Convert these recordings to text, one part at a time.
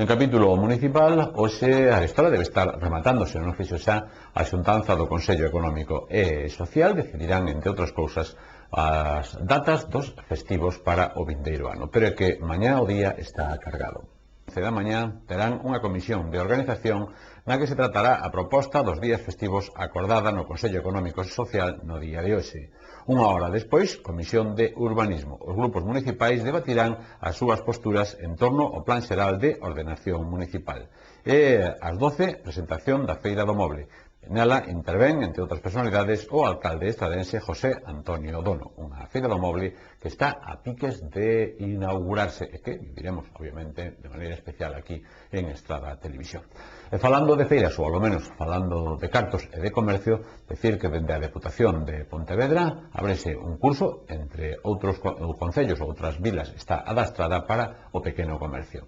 En capítulo municipal, hoxe a Estrada debe estar rematándose, non fixo xa a xuntanza do Consello Económico e Social. Decidirán, entre outras cousas, as datas dos festivos para o vindeiro ano, pero é que mañá o día está cargado. Da mañá terán unha comisión de organización na que se tratará a proposta dos días festivos acordada no Consello Económico e Social no día de hoxe. Unha hora despois, comisión de urbanismo. Os grupos municipais debatirán as súas posturas en torno ao Plan Xeral de Ordenación Municipal. E ás 12, presentación da Feira do Moble. Nela intervén, entre outras personalidades, o alcalde estradense José Antonio Dono, unha feira do moble que está a piques de inaugurarse e que viviremos, obviamente, de maneira especial aquí en Estrada Televisión. E falando de feiras, ou ao menos falando de cartos e de comercio, decir que dende a Deputación de Pontevedra ábrese un curso entre outros concellos ou outras vilas, está a da Estrada, para o pequeno comercio.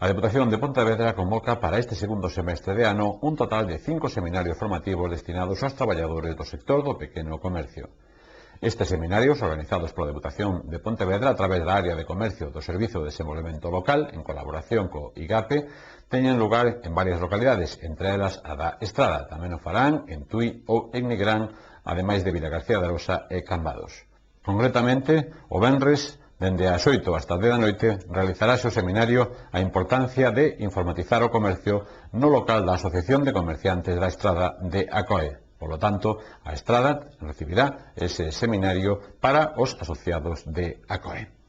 A Deputación de Pontevedra convoca para este segundo semestre de ano un total de 5 seminarios formativos destinados aos traballadores do sector do pequeno comercio. Estes seminarios, organizados pola Deputación de Pontevedra a través da área de comercio do Servizo de Desenvolvemento Local, en colaboración co IGAPE, teñen lugar en varias localidades, entre elas a da Estrada. Tamén o farán en Tui ou en Nigrán, ademais de Vilagarcía de Arosa e Cambados. Concretamente, o venres, dende as 8 hasta as 10 da noite, realizarase o seminario a importancia de informatizar o comercio no local da Asociación de Comerciantes da Estrada de Acoe. Por lo tanto, a Estrada recibirá ese seminario para os asociados de Acoe.